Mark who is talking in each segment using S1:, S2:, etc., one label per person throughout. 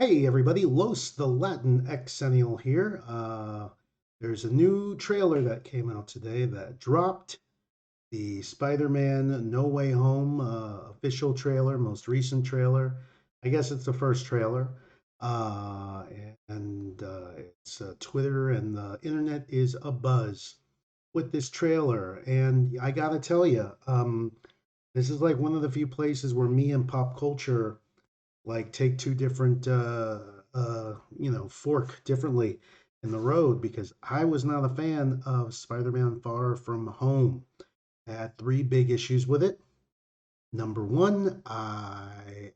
S1: Hey everybody, Los the LatinXennial here. There's a new trailer that came out today that dropped. The Spider-Man No Way Home official trailer, most recent trailer. I guess it's the first trailer. Uh, and it's Twitter and the internet is abuzz with this trailer. And I gotta tell you, this is like one of the few places where me and pop culture like take two different fork differently in the road because I was not a fan of Spider-Man Far From Home. I had three big issues with it. Number one,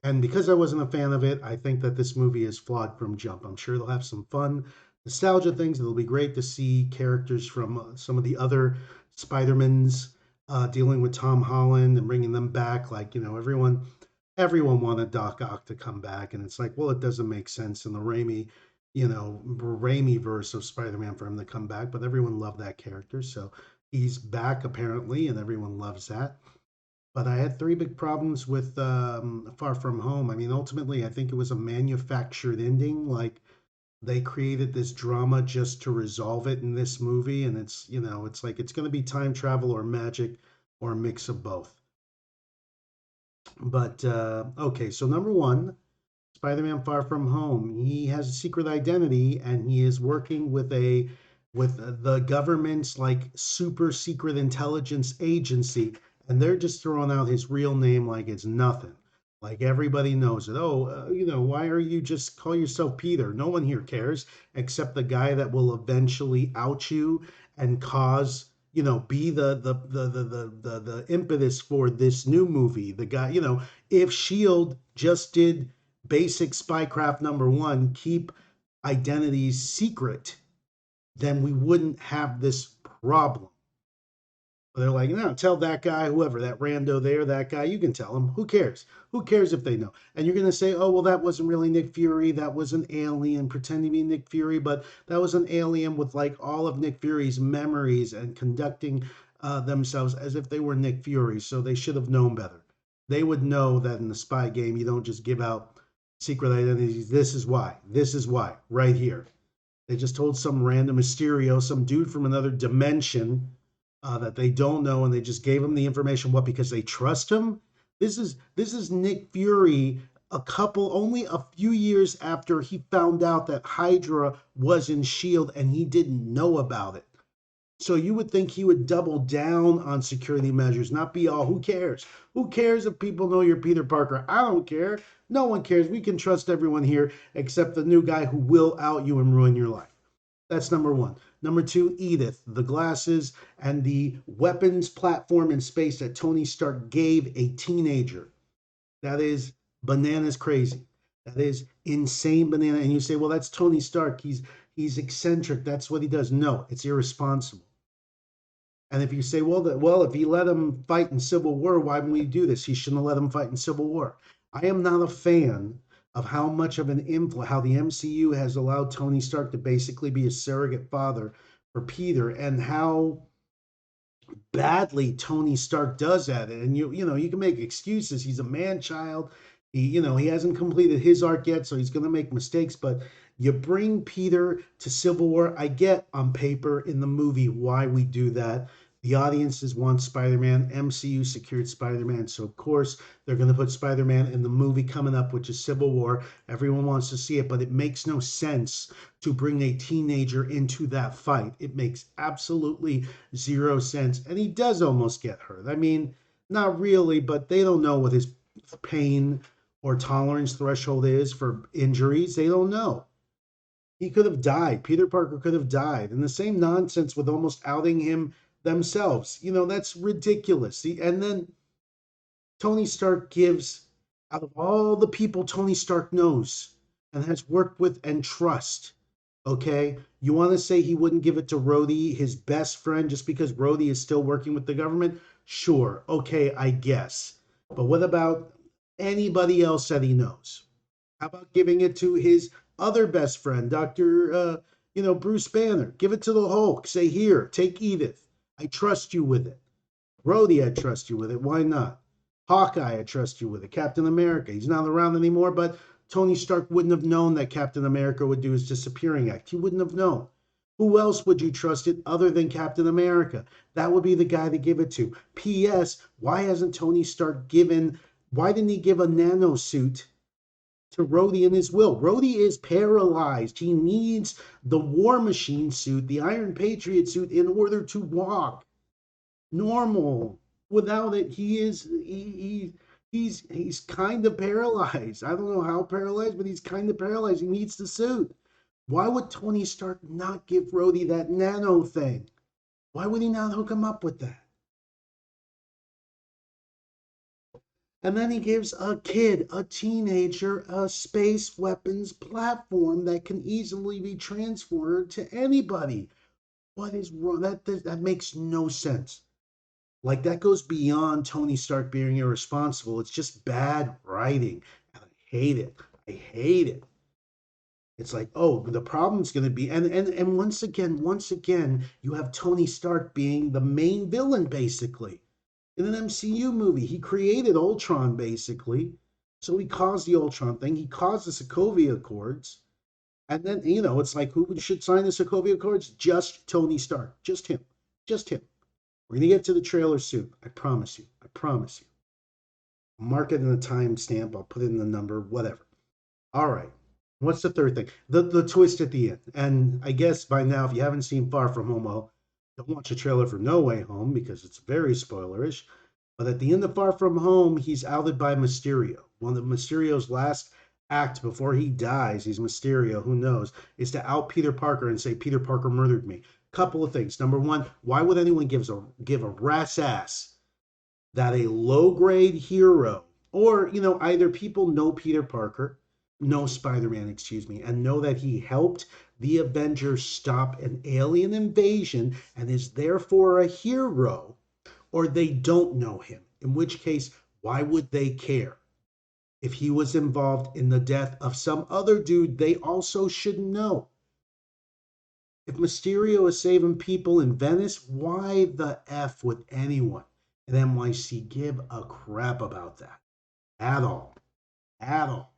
S1: and because I wasn't a fan of it, I think that this movie is flawed from jump. I'm sure they'll have some fun nostalgia things. It'll be great to see characters from some of the other Spider-Mans dealing with Tom Holland and bringing them back. Like, everyone wanted Doc Ock to come back, and it's like, well, it doesn't make sense in the Raimi verse of Spider-Man for him to come back, but everyone loved that character, so he's back apparently, and everyone loves that. But I had three big problems with Far From Home. I mean, ultimately, I think it was a manufactured ending. Like they created this drama just to resolve it in this movie, and it's like it's going to be time travel or magic or a mix of both. But okay, so number one, Spider-Man Far From Home. He has a secret identity, and he is working with the government's like super secret intelligence agency, and they're just throwing out his real name like it's nothing. Like everybody knows it. Oh, why are you just call yourself Peter? No one here cares except the guy that will eventually out you and cause be the impetus for this new movie. The guy, if Shield just did basic spycraft number one, keep identities secret, then we wouldn't have this problem. But they're like, no, tell that guy, whoever, that rando there, that guy, you can tell him. Who cares? Who cares if they know? And you're going to say, oh, well, that wasn't really Nick Fury. That was an alien pretending to be Nick Fury, but that was an alien with like all of Nick Fury's memories and conducting themselves as if they were Nick Fury. So they should have known better. They would know that in the spy game, you don't just give out secret identities. This is why. This is why. Right here. They just told some random Mysterio, some dude from another dimension that they don't know, and they just gave him the information. What? Because they trust him? This is Nick Fury. Only a few years after he found out that Hydra was in Shield, and he didn't know about it. So you would think he would double down on security measures, not be all, who cares? Who cares if people know you're Peter Parker? I don't care. No one cares. We can trust everyone here except the new guy who will out you and ruin your life. That's number one. Number two, Edith, the glasses and the weapons platform in space that Tony Stark gave a teenager. That is bananas crazy. That is insane banana. And you say, well, that's Tony Stark. He's eccentric. That's what he does. No, it's irresponsible. And if you say, well, if he let him fight in Civil War, why would we do this? He shouldn't have let him fight in Civil War. I am not a fan of how much of an influence, how the MCU has allowed Tony Stark to basically be a surrogate father for Peter, and how badly Tony Stark does at it. And you can make excuses. He's a man child. He hasn't completed his arc yet, so he's going to make mistakes. But you bring Peter to Civil War. I get on paper in the movie why we do that. The audiences want Spider-Man. MCU secured Spider-Man, so of course they're going to put Spider-Man in the movie coming up, which is Civil War. Everyone wants to see it, but it makes no sense to bring a teenager into that fight. It makes absolutely zero sense, and he does almost get hurt. I mean, not really, but they don't know what his pain or tolerance threshold is for injuries. They don't know. He could have died. Peter Parker could have died. And the same nonsense with almost outing him themselves. That's ridiculous. And then Tony Stark gives, out of all the people Tony Stark knows and has worked with and trust, okay, you want to say he wouldn't give it to Rhodey, his best friend, just because Rhodey is still working with the government? Sure. Okay, I guess. But what about anybody else that he knows? How about giving it to his other best friend, Dr. Bruce Banner? Give it to the Hulk. Say, here, take Edith. I trust you with it. Rhodey, I trust you with it. Why not? Hawkeye, I trust you with it. Captain America, he's not around anymore, but Tony Stark wouldn't have known that Captain America would do his disappearing act. He wouldn't have known. Who else would you trust it other than Captain America? That would be the guy to give it to. P.S. Why hasn't Tony Stark why didn't he give a nano suit to Rhodey in his will? Rhodey is paralyzed. He needs the War Machine suit, the Iron Patriot suit, in order to walk normal. Without it, he's kind of paralyzed. I don't know how paralyzed, but he's kind of paralyzed. He needs the suit. Why would Tony Stark not give Rhodey that nano thing? Why would he not hook him up with that? And then he gives a kid, a teenager, a space weapons platform that can easily be transferred to anybody. What is wrong? That makes no sense. Like, that goes beyond Tony Stark being irresponsible. It's just bad writing. And I hate it. I hate it. It's like, oh, the problem's going to be, and once again, you have Tony Stark being the main villain, basically, in an MCU movie. He created Ultron, basically. So he caused the Ultron thing. He caused the Sokovia Accords. And then, it's like, who should sign the Sokovia Accords? Just Tony Stark. Just him. Just him. We're going to get to the trailer soon. I promise you. I promise you. I'll mark it in a timestamp. I'll put it in the number, whatever. All right. What's the third thing? The twist at the end. And I guess by now, if you haven't seen Far From Home, well, don't watch the trailer for No Way Home because it's very spoilerish. But at the end of Far From Home, he's outed by Mysterio. One of Mysterio's last act before he dies, he's Mysterio, who knows, is to out Peter Parker and say, Peter Parker murdered me. Couple of things. Number one, why would anyone give a rat's ass that a low-grade hero, or, either people know Peter Parker, know Spider-Man, excuse me, and know that he helped the Avengers stop an alien invasion and is therefore a hero, or they don't know him, in which case, why would they care? If he was involved in the death of some other dude, they also should know. If Mysterio is saving people in Venice, why the F would anyone in NYC give a crap about that? At all. At all.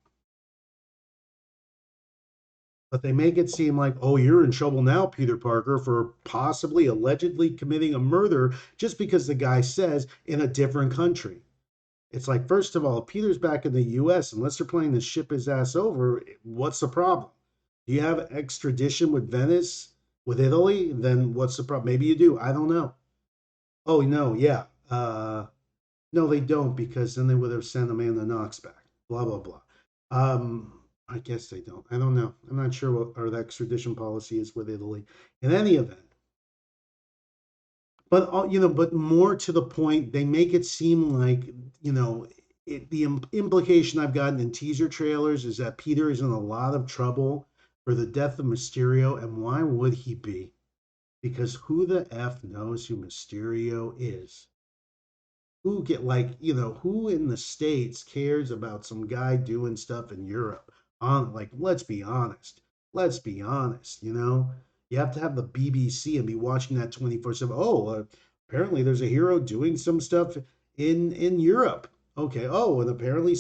S1: But they make it seem like, oh, you're in trouble now, Peter Parker, for possibly allegedly committing a murder just because the guy says in a different country. It's like, first of all, if Peter's back in the US, unless they're planning to ship his ass over, what's the problem? Do you have extradition with Venice, with Italy? Then what's the problem? Maybe you do. I don't know. Oh, no, yeah. No, they don't, because then they would have sent Amanda Knox back. Blah, blah, blah. I guess they don't. I don't know. I'm not sure what our extradition policy is with Italy. In any event, but more to the point, they make it seem like the implication I've gotten in teaser trailers is that Peter is in a lot of trouble for the death of Mysterio, and why would he be? Because who the F knows who Mysterio is? Who who in the States cares about some guy doing stuff in Europe? Let's be honest. Let's be honest, You have to have the BBC and be watching that 24/7. Oh, apparently there's a hero doing some stuff in Europe. Okay. Oh, and apparently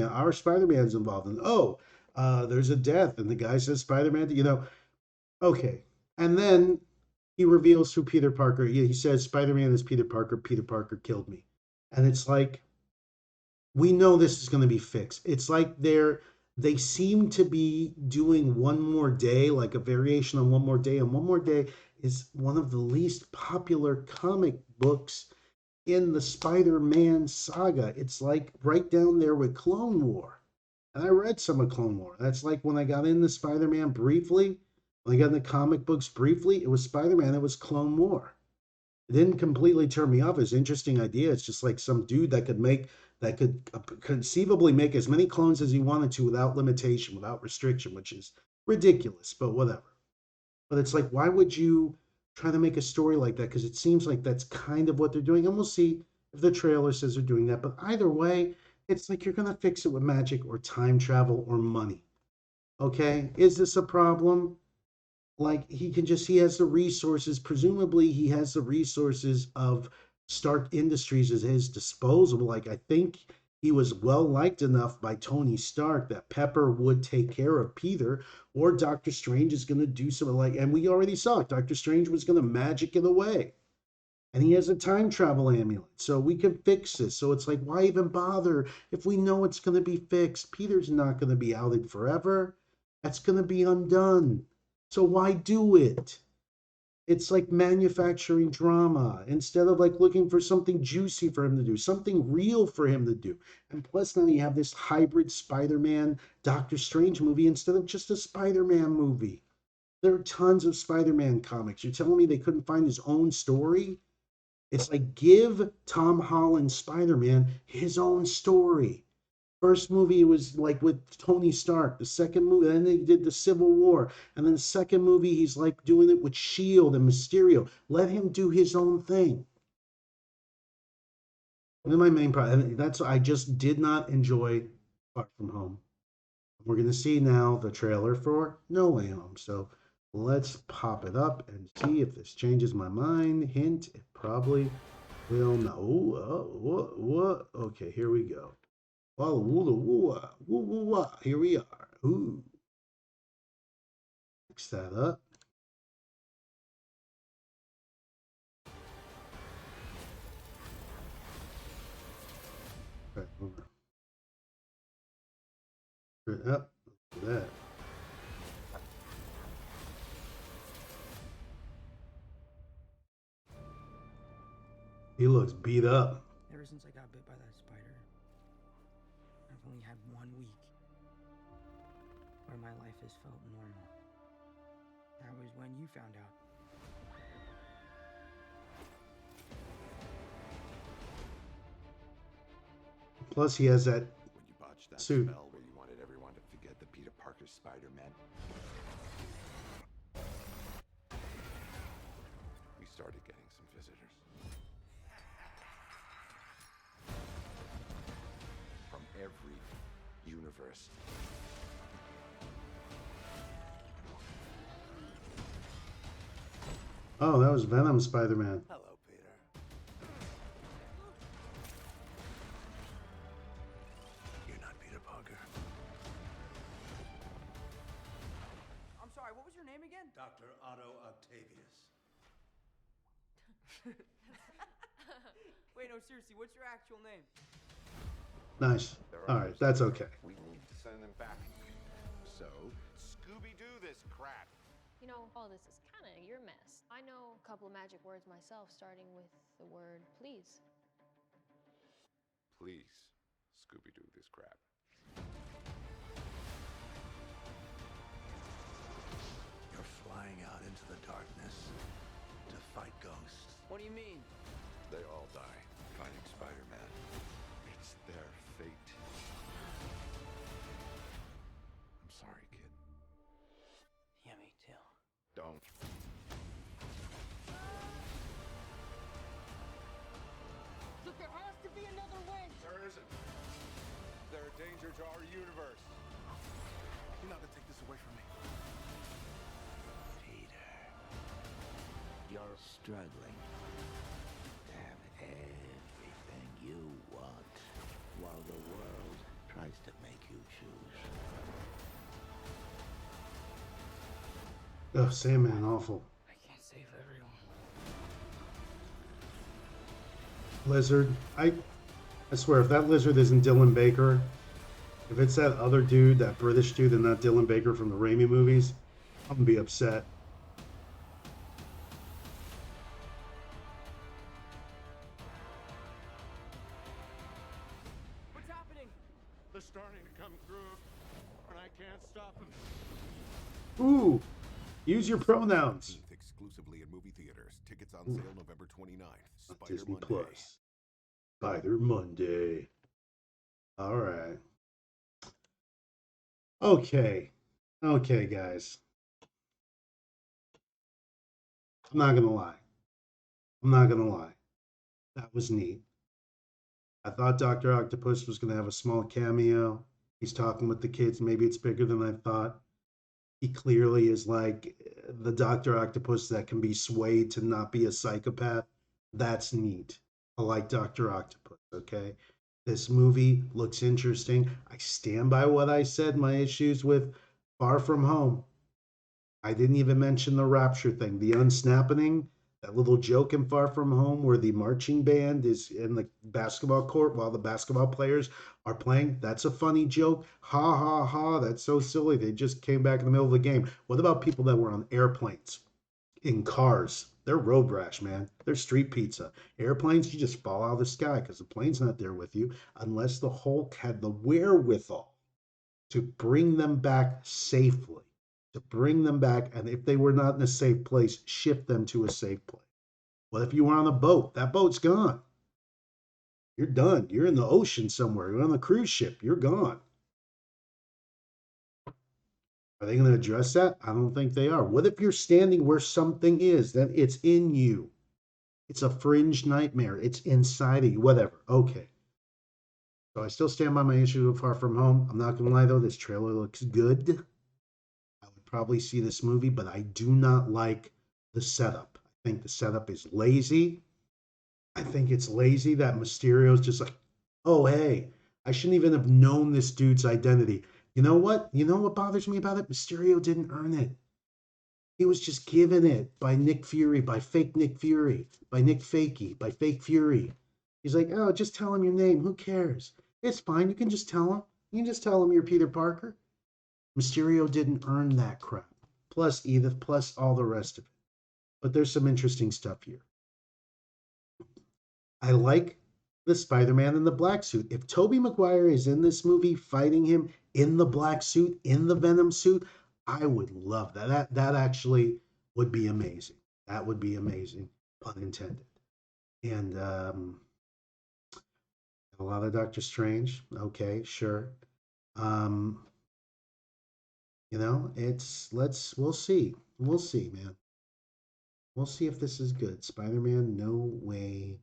S1: our Spider-Man's involved. And there's a death, and the guy says Spider-Man, okay. And then he reveals who Peter Parker. He says Spider-Man is Peter Parker. Peter Parker killed me. And it's like, we know this is going to be fixed. It's like they seem to be doing One More Day, like a variation on One More Day. And One More Day is one of the least popular comic books in the Spider-Man saga. It's like right down there with Clone War. And I read some of Clone War. That's like when I got into Spider-Man briefly, when I got into comic books briefly, it was Spider-Man, it was Clone War. It didn't completely turn me off. It's an interesting idea. It's just like some dude that could conceivably make as many clones as he wanted to without limitation, without restriction, which is ridiculous, but whatever. But it's like, why would you try to make a story like that? Because it seems like that's kind of what they're doing. And we'll see if the trailer says they're doing that. But either way, it's like you're going to fix it with magic or time travel or money. Okay? Is this a problem? Like, he has the resources. Presumably, he has the resources of Stark Industries at his disposal. Like, I think He was well liked enough by Tony Stark that Pepper would take care of Peter, or Doctor Strange is going to do something like, and we already saw it. Doctor Strange was going to magic it away. And he has a time travel amulet, so we can fix this. So it's like, why even bother if we know it's going to be fixed? Peter's not going to be outed forever. That's going to be undone. So why do it? It's like manufacturing drama instead of like looking for something juicy for him to do, something real for him to do. And plus, now you have this hybrid Spider Man Doctor Strange movie instead of just a Spider Man movie. There are tons of Spider Man comics. You're telling me they couldn't find his own story? It's like give Tom Holland Spider Man his own story. First movie it was like with Tony Stark. The second movie, then they did the Civil War, and then the second movie he's like doing it with Shield and Mysterio. Let him do his own thing. And then my main problem, that's I just did not enjoy Far From Home. We're gonna see now the trailer for No Way Home. So let's pop it up and see if this changes my mind. Hint, it probably will not. What? Okay, here we go. Oh, woo, here we are. Ooh. Mix that up. Right, over. Up. Look at that. He looks beat up.
S2: Ever since I got bit by that spider, I've only had 1 week where my life has felt normal. That was when you found out.
S1: Plus, he has that
S3: When you botched that
S1: suit.
S3: spell where you wanted everyone to forget that Peter Parker's Spider-Man, we started getting some visitors. From every universe.
S1: Oh, that was Venom Spider-Man.
S3: Hello, Peter. You're not Peter Parker.
S2: I'm sorry, what was your name again?
S4: Dr. Otto Octavius.
S2: Wait, no, seriously, what's your actual name?
S1: Nice. All right, that's okay.
S3: We need to send them back. So, Scooby-Doo this crap.
S5: You know, all this is kind of your mess. I know a couple of magic words myself, starting with the word please.
S3: Please, Scooby-Doo this crap.
S4: You're flying out into the darkness to fight ghosts.
S2: What do you mean?
S3: They all die fighting Spider-Man. It's their fate. I'm sorry, kid.
S2: Yeah, me too.
S3: Don't.
S5: Look, there has to be another way.
S3: There isn't. They're a danger to our universe.
S4: You're not gonna take this away from me.
S6: Peter, you're struggling to have everything you want while the world tries to make you choose.
S1: Oh, Sandman, awful.
S2: I can't save everyone.
S1: Lizard. I swear, if that lizard isn't Dylan Baker, if it's that other dude, that British dude, and not Dylan Baker from the Raimi movies, I'm gonna be upset.
S2: What's happening?
S3: They're starting to come through, and I can't stop them.
S1: Ooh, use your pronouns.
S7: Exclusively in movie theaters. Tickets on sale November 29th.
S1: On
S7: Spider
S1: Disney
S7: Monday.
S1: Plus. Spider Monday. All right. Okay. Okay, guys. I'm not gonna lie. I'm not gonna lie. That was neat. I thought Dr. Octopus was gonna have a small cameo. He's talking with the kids. Maybe it's bigger than I thought. He clearly is like the Dr. Octopus that can be swayed to not be a psychopath. That's neat. I like Dr. Octopus, okay? This movie looks interesting. I stand by what I said, my issues with Far From Home. I didn't even mention the rapture thing, the unsnapping, that little joke in Far From Home where the marching band is in the basketball court while the basketball players are playing. That's a funny joke. Ha ha ha. That's so silly. They just came back in the middle of the game. What about people that were on airplanes, in cars? They're road rash, man. They're street pizza. Airplanes, you just fall out of the sky because the plane's not there with you unless the Hulk had the wherewithal to bring them back safely, to bring them back. And if they were not in a safe place, shift them to a safe place. What if you were on a boat? That boat's gone. You're done. You're in the ocean somewhere. You're on a cruise ship. You're gone. Are they going to address that? I don't think they are. What if you're standing where something is, then it's in you? It's a fringe nightmare. It's inside of you. Whatever. Okay. So I still stand by my issue of Far From Home. I'm not going to lie, though. This trailer looks good. I would probably see this movie, but I do not like the setup. I think the setup is lazy. I think it's lazy that Mysterio's just like, oh, hey, I shouldn't even have known this dude's identity. You know what? You know what bothers me about it? Mysterio didn't earn it. He was just given it by Nick Fury, by fake Nick Fury, by Nick Fakey, by fake Fury. He's like, oh, just tell him your name. Who cares? It's fine. You can just tell him. You can just tell him you're Peter Parker. Mysterio didn't earn that crap. Plus Edith, plus all the rest of it. But there's some interesting stuff here. I like the Spider-Man in the black suit. If Tobey Maguire is in this movie fighting him in the black suit, in the Venom suit, I would love that. That actually would be amazing. That would be amazing, pun intended. And a lot of Doctor Strange. Okay, sure. Um, we'll see. We'll see, man. We'll see if this is good. Spider-Man, no way.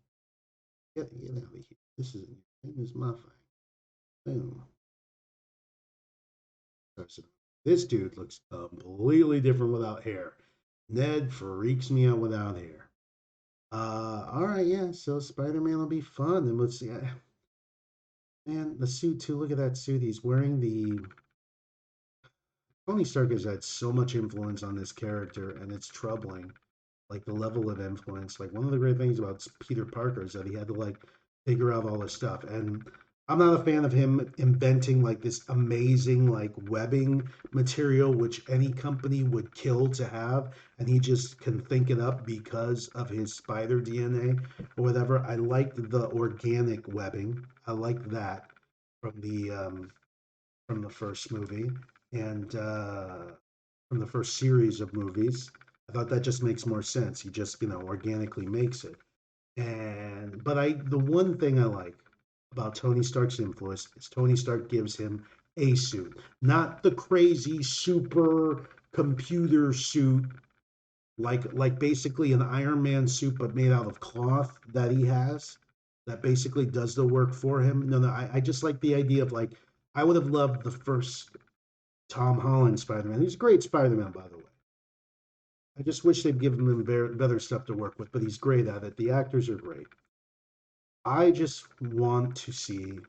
S1: Get out of here. This is my thing. Boom. This dude looks completely different without hair. Ned freaks me out without hair. All right, yeah. So Spider-Man will be fun, and let's see. Man, the suit too. Look at that suit. He's wearing the. Tony Stark has had so much influence on this character, and it's troubling. Like the level of influence. Like one of the great things about Peter Parker is that he had to like figure out all this stuff. And I'm not a fan of him inventing like this amazing like webbing material which any company would kill to have, and he just can think it up because of his spider DNA or whatever. I liked the organic webbing. I liked that from the first movie and from the first series of movies. I thought that just makes more sense. He just, organically makes it. And but the one thing I like about Tony Stark's influence is Tony Stark gives him a suit, not the crazy super computer suit like basically an Iron Man suit but made out of cloth that he has that basically does the work for him. No, I just like the idea of like I would have loved the first Tom Holland Spider-Man. He's a great Spider-Man, by the way. I just wish they'd given him better stuff to work with, but he's great at it. The actors are great. I just want to see,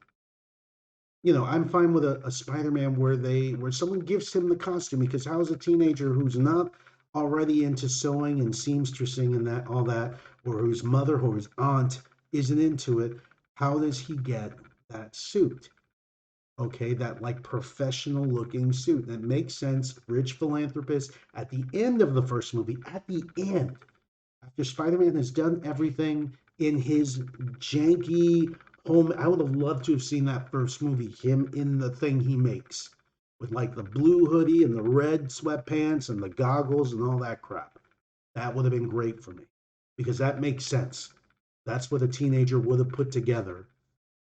S1: I'm fine with a Spider-Man where someone gives him the costume because how's a teenager who's not already into sewing and seamstressing and that all that, or whose mother or his aunt isn't into it, how does he get that suit? Okay, that like professional looking suit. That makes sense. Rich philanthropist at the end of the first movie, at the end, after Spider-Man has done everything in his janky home. I would have loved to have seen that first movie, him in the thing he makes with like the blue hoodie and the red sweatpants and the goggles and all that crap. That would have been great for me because that makes sense. That's what a teenager would have put together,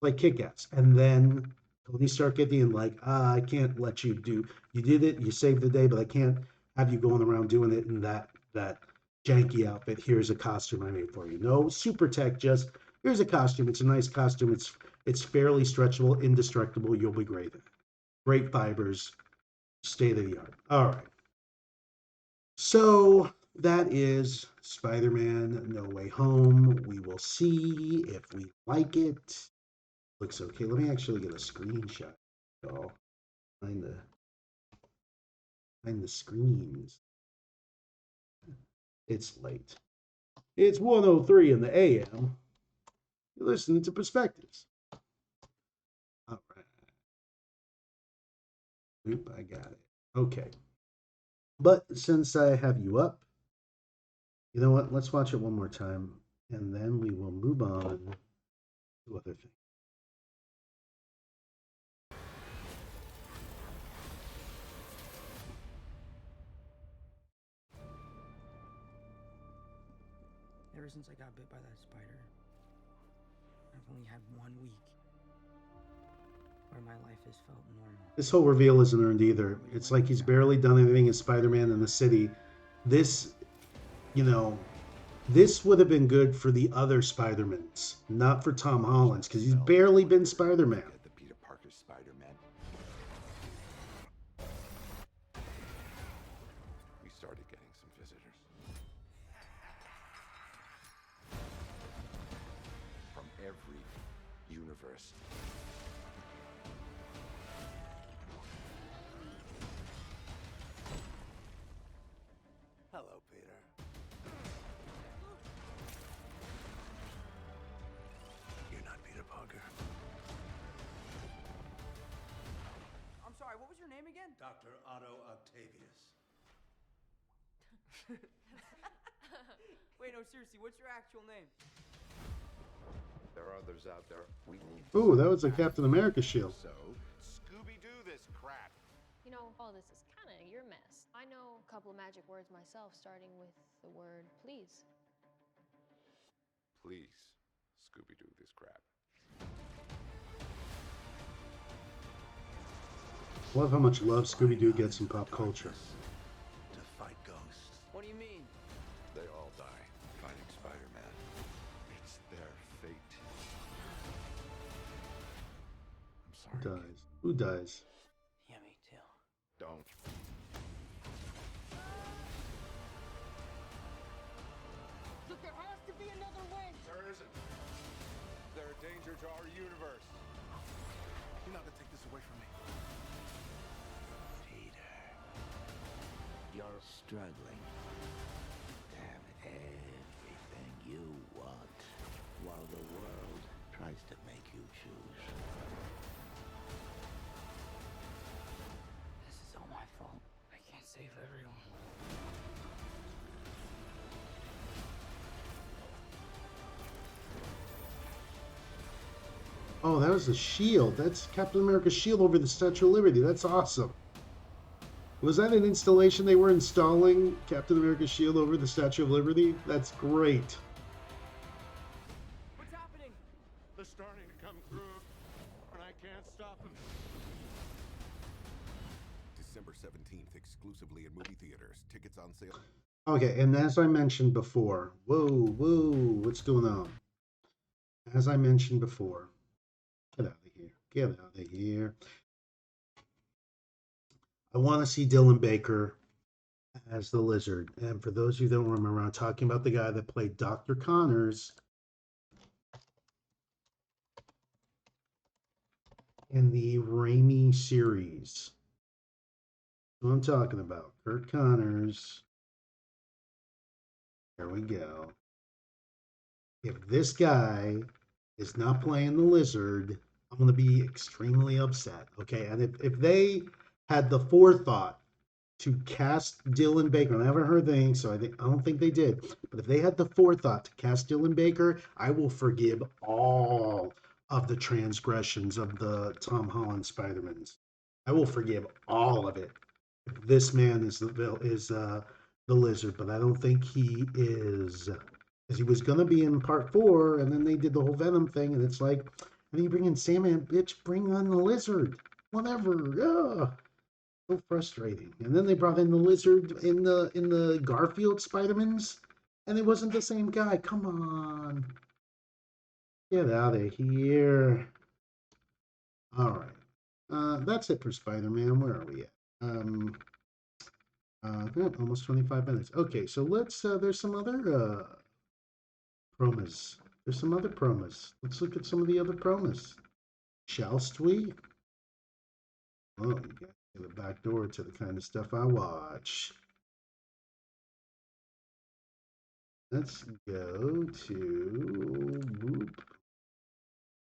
S1: like Kick-Ass. And then Tony Stark at the end, like, I can't let you do. You did it, you saved the day, but I can't have you going around doing it in that janky outfit. Here's a costume I made for you. No super tech, just here's a costume. It's a nice costume. It's fairly stretchable, indestructible. You'll be great. Great fibers, state of the art. All right. So that is Spider-Man No Way Home. We will see if we like it. Looks okay. Let me actually get a screenshot, y'all. Find the screens. It's late. It's 1:03 in the AM. You're listening to Perspectives. All right. Oop, I got it. Okay. But since I have you up, you know what? Let's watch it one more time, and then we will move on to other things.
S2: Ever since I got bit by that spider, I've only had 1 week where my life has felt normal.
S1: This whole reveal isn't earned either. It's like he's barely done anything as Spider-Man in the city. This, you know, this would have been good for the other Spider-Mans, not for Tom Holland's, because he's barely been Spider-Man.
S3: Get the Peter Parker Spider-Man. We started getting some visitors. From every universe.
S4: Hello, Peter. You're not Peter Parker.
S2: I'm sorry, what was your name again?
S4: Dr. Otto Octavius.
S2: Wait, no, seriously, what's your actual name?
S3: There are others out there. We need.
S1: Ooh, that was a Captain America shield.
S3: So, Scooby-Doo this crap.
S5: You know, all this is kind of your mess. I know a couple of magic words myself, starting with the word please.
S3: Please, Scooby-Doo this crap.
S1: I love how much love Scooby-Doo gets in pop culture.
S4: To fight ghosts.
S2: What do you mean?
S3: They all die fighting Spider-Man. It's their fate. I'm
S1: Who
S3: sorry.
S1: dies? Who dies?
S2: Yeah, me too.
S3: Don't.
S8: Look, there has to be another way.
S3: There isn't. They're a danger to our universe.
S4: You're not gonna take this away from me.
S6: Peter, you're struggling to have everything you want while the world tries to make you choose.
S2: This is all my fault. I can't save everyone.
S1: Oh, that was the shield. That's Captain America's shield over the Statue of Liberty. That's awesome. Was that an installation they were installing? Captain America's shield over the Statue of Liberty? That's great.
S2: What's happening?
S9: They're starting to come through, and I can't stop them.
S7: December 17th, exclusively in movie theaters. Tickets on sale.
S1: Okay, and as I mentioned before, whoa, what's going on? As I mentioned before, get out of here. Get out of here. I want to see Dylan Baker as the Lizard. And for those of you who don't remember, I'm talking about the guy that played Dr. Connors in the Raimi series. That's what I'm talking about. Kurt Connors. There we go. If this guy is not playing the Lizard, I'm going to be extremely upset. Okay. And if they had the forethought to cast Dylan Baker, and I haven't heard anything, so I don't think they did. But if they had the forethought to cast Dylan Baker, I will forgive all of the transgressions of the Tom Holland Spider-Mans. I will forgive all of it. If this man is the Lizard, but I don't think he is. Because he was going to be in part 4, and then they did the whole Venom thing, and it's like, and then you bring in Sandman, bitch, bring on the Lizard. Whatever. Ugh. So frustrating. And then they brought in the Lizard in the Garfield Spider-Mans, and it wasn't the same guy. Come on. Get out of here. All right. That's it for Spider-Man. Where are we at? Almost 25 minutes. Okay, so let's, there's some other promos. There's some other promos. Let's look at some of the other promos. Shallst we? Oh, you got the back door to the kind of stuff I watch. Let's go to boop.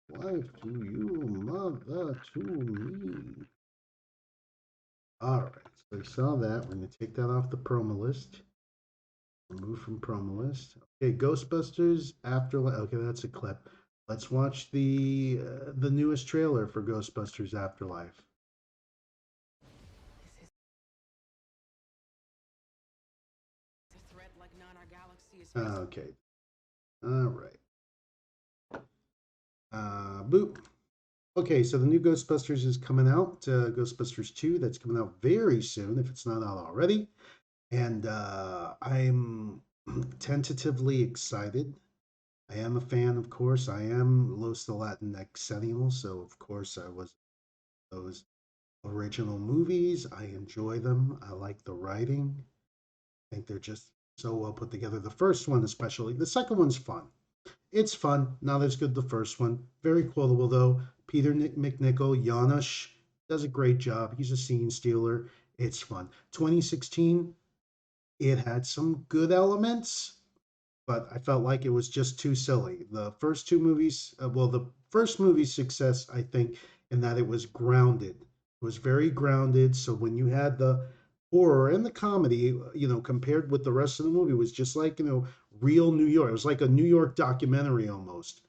S1: Wife to you, mother to me. All right, so we saw that. We're going to take that off the promo list. Remove from promo list. Okay, Ghostbusters Afterlife. Okay, that's a clip. Let's watch the newest trailer for Ghostbusters Afterlife. Okay. All right. Boop. Okay, so the new Ghostbusters is coming out. Ghostbusters 2, that's coming out very soon, if it's not out already. And I'm tentatively excited. I am a fan, of course. I am Los the LatinXennial, so of course I was those original movies. I enjoy them. I like the writing. I think they're just so well put together. The first one, especially. The second one's fun. It's fun. Not as good the first one. Very quotable though. Peter McNichol, Janusz, does a great job. He's a scene stealer. It's fun. 2016, it had some good elements, but I felt like it was just too silly. The first two movies, the first movie's success, I think, in that it was grounded. It was very grounded. So when you had the horror and the comedy, compared with the rest of the movie, it was just like, real New York. It was like a New York documentary almost.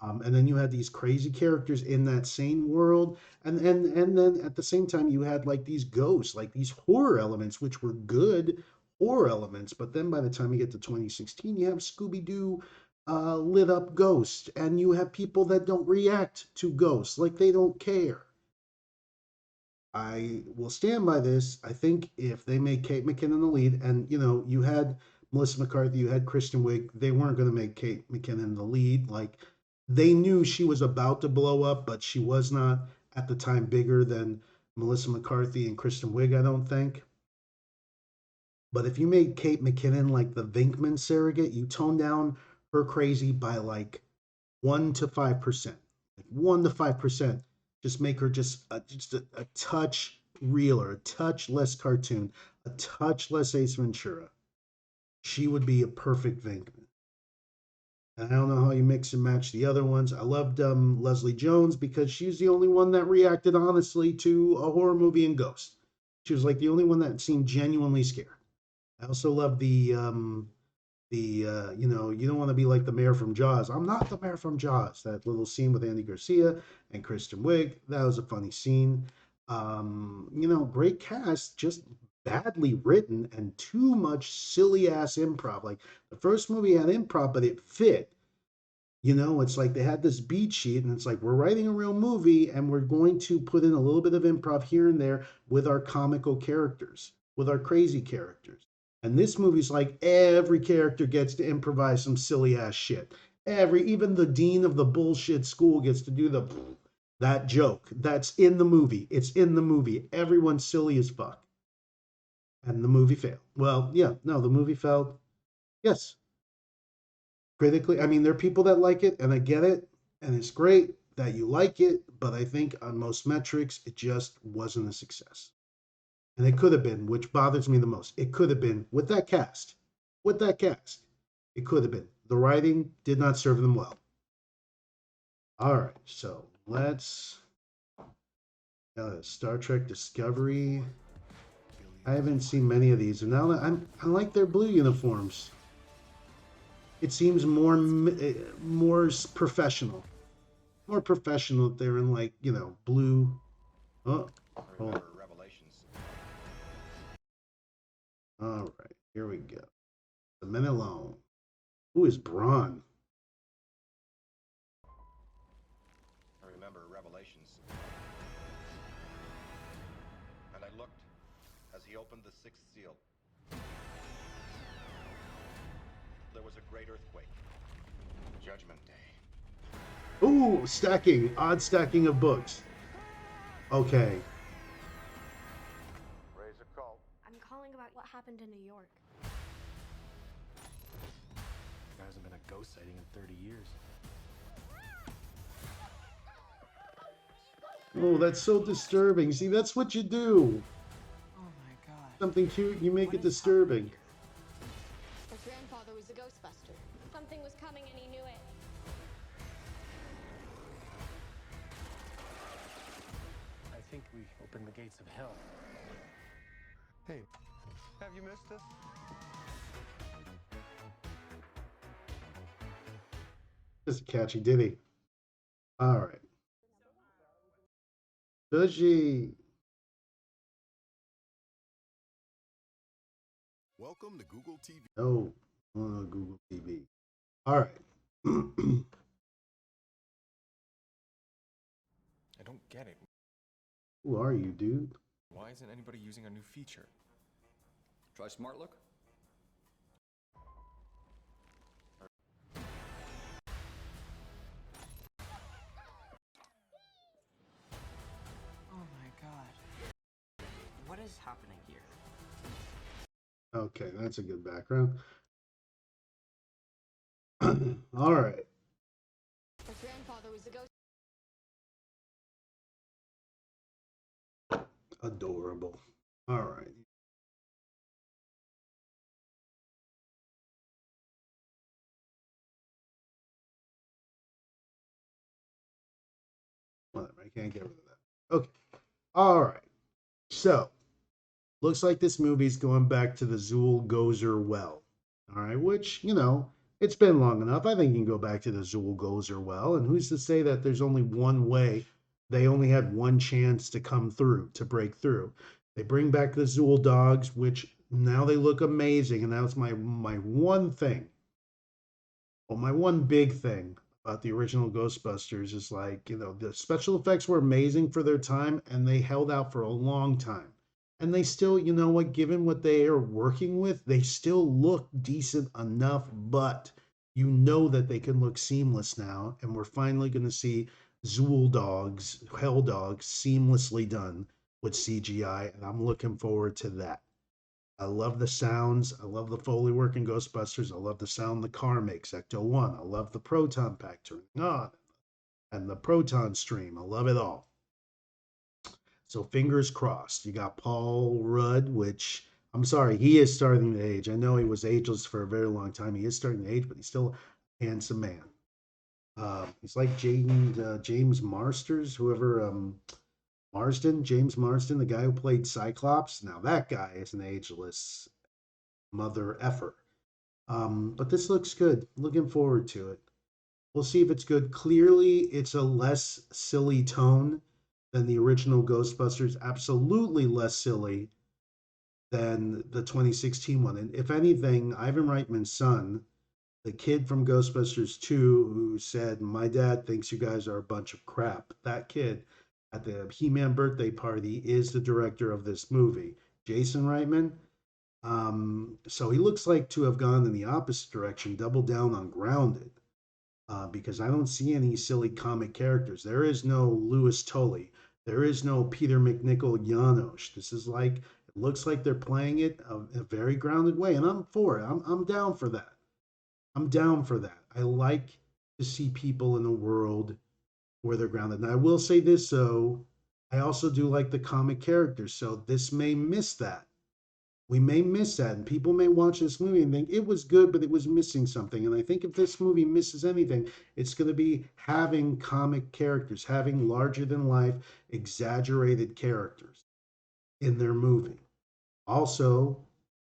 S1: And then you had these crazy characters in that same world, and then at the same time you had like these ghosts, like these horror elements, which were good horror elements. But then by the time you get to 2016, you have Scooby Doo lit up ghosts, and you have people that don't react to ghosts, like they don't care. I will stand by this. I think if they made Kate McKinnon the lead, and you had Melissa McCarthy, you had Kristen Wiig, they weren't going to make Kate McKinnon the lead. Like they knew she was about to blow up, but she was not at the time bigger than Melissa McCarthy and Kristen Wiig, I don't think. But if you made Kate McKinnon like the Venkman surrogate, you tone down her crazy by like 1 to 5%, like 1 to 5%. Just make her just a touch realer, a touch less cartoon, a touch less Ace Ventura. She would be a perfect Venkman. And I don't know how you mix and match the other ones. I loved Leslie Jones because she's the only one that reacted honestly to a horror movie and Ghost. She was like the only one that seemed genuinely scared. I also love the you don't want to be like the mayor from Jaws. I'm not the mayor from Jaws. That little scene with Andy Garcia and Kristen Wiig, that was a funny scene. Great cast, just badly written and too much silly ass improv. Like the first movie had improv, but it fit. It's like they had this beat sheet, and it's like we're writing a real movie, and we're going to put in a little bit of improv here and there with our comical characters, with our crazy characters. And this movie's like every character gets to improvise some silly ass shit. Even the dean of the bullshit school gets to do that joke. That's in the movie. It's in the movie. Everyone's silly as fuck. And the movie failed. Well, yeah, no, the movie failed. Yes. Critically, I mean, there are people that like it, and I get it, and it's great that you like it, but I think on most metrics, it just wasn't a success. And it could have been, which bothers me the most. It could have been with that cast. With that cast. It could have been. The writing did not serve them well. All right, so let's Star Trek Discovery. I haven't seen many of these, and now I like their blue uniforms. It seems more professional. More professional if they're in like, blue. Oh, hold on. All right, here we go. The Men Alone. Who is Braun?
S3: I remember Revelations. And I looked as he opened the sixth seal. There was a great earthquake. Judgment Day.
S1: Ooh, stacking. Odd stacking of books. Okay.
S3: Raise a call.
S5: I'm calling about what happened in New York.
S10: There hasn't been a ghost sighting in 30 years.
S1: Oh, that's so disturbing. See, that's what you do.
S2: Oh my god.
S1: Something cute, you make
S2: What
S1: it
S2: is happening
S1: disturbing.
S2: here?
S5: His grandfather was a Ghostbuster. Something was coming and he knew it.
S10: I think we opened the gates of hell.
S9: Hey, have you missed us?
S1: Just a catchy ditty. All right. Does she?
S7: Welcome to Google TV.
S1: No. Oh, Google TV. All right.
S11: I don't get it.
S1: Who are you, dude?
S11: Why isn't anybody using a new feature?
S12: Try Smart Look.
S2: Oh my god. What is happening here?
S1: Okay, that's a good background. All right.
S5: His grandfather was a ghost.
S1: Adorable. All right. Whatever, I can't get rid of that. Okay. All right. So, looks like this movie's going back to the Zool Gozer well. All right, which, it's been long enough. I think you can go back to the Zool Gozer well. And who's to say that there's only one way? They only had one chance to come through, to break through. They bring back the Zool dogs, which now they look amazing. And that's my one thing. Well, my one big thing about the original Ghostbusters is like, the special effects were amazing for their time and they held out for a long time. And they still, you know what, given what they are working with, they still look decent enough, but you know that they can look seamless now. And we're finally going to see Zool dogs, Hell dogs, seamlessly done with CGI. And I'm looking forward to that. I love the sounds. I love the Foley work in Ghostbusters. I love the sound the car makes, Ecto-1. I love the proton pack turning on and the proton stream. I love it all. So fingers crossed. You got Paul Rudd, which I'm sorry, he is starting to age. I know he was ageless for a very long time. He is starting to age, but he's still a handsome man. He's like James Marsters, James Marsden, the guy who played Cyclops. Now that guy is an ageless mother effer. But this looks good. Looking forward to it. We'll see if it's good. Clearly, it's a less silly tone than the original Ghostbusters. Absolutely less silly than the 2016 one. And if anything, Ivan Reitman's son, the kid from Ghostbusters 2 who said, "My dad thinks you guys are a bunch of crap," that kid at the He-Man birthday party is the director of this movie, Jason Reitman. So he looks like to have gone in the opposite direction, double down on grounded, because I don't see any silly comic characters. There is no Louis Tully. There is no Peter McNichol Janosch. This is like, it looks like they're playing it a very grounded way, and I'm for it. I'm down for that. I'm down for that. I like to see people in a world where they're grounded. And I will say this, though, I also do like the comic characters, so this may miss that. We may miss that, and people may watch this movie and think it was good, but it was missing something. And I think if this movie misses anything, it's going to be having comic characters, having larger than life, exaggerated characters in their movie. Also,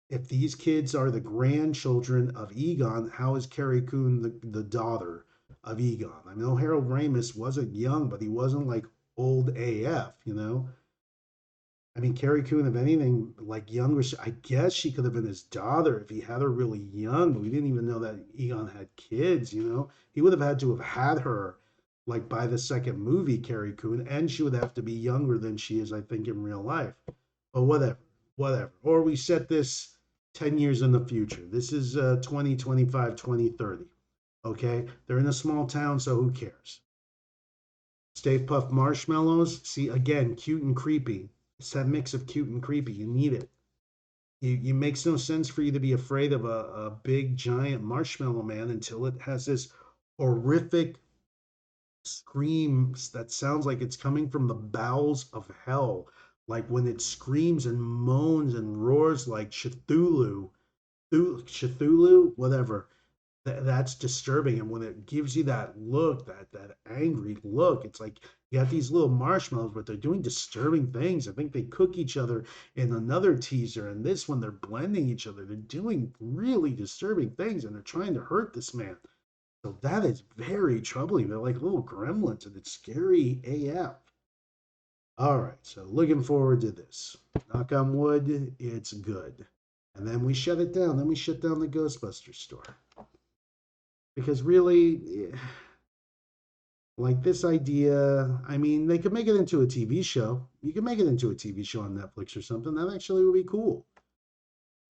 S1: if these kids are the grandchildren of Egon, how is Carrie Coon the daughter of Egon? I know Harold Ramis wasn't young, but he wasn't like old AF, I mean, Carrie Coon, if anything, like younger, I guess she could have been his daughter if he had her really young, but we didn't even know that Egon had kids, He would have had to have had her like by the second movie, Carrie Coon, and she would have to be younger than she is, I think, in real life. But whatever. Or we set this 10 years in the future. This is 2025, 2030. Okay? They're in a small town, so who cares? Stay Puft Marshmallows. See, again, cute and creepy. It's that mix of cute and creepy. You need it. It makes no sense for you to be afraid of a big, giant marshmallow man until it has this horrific screams that sounds like it's coming from the bowels of hell. Like when it screams and moans and roars like Cthulhu, whatever. That's disturbing. And when it gives you that look, that angry look, it's like you got these little marshmallows, but they're doing disturbing things. I think they cook each other in another teaser, and this one they're blending each other. They're doing really disturbing things, and they're trying to hurt this man. So that is very troubling. They're like little gremlins, and it's scary AF. All right, so looking forward to this. Knock on wood, it's good. And then we shut it down. Then we shut down the Ghostbusters store. Because really, like this idea, I mean, they could make it into a TV show. You could make it into a TV show on Netflix or something. That actually would be cool.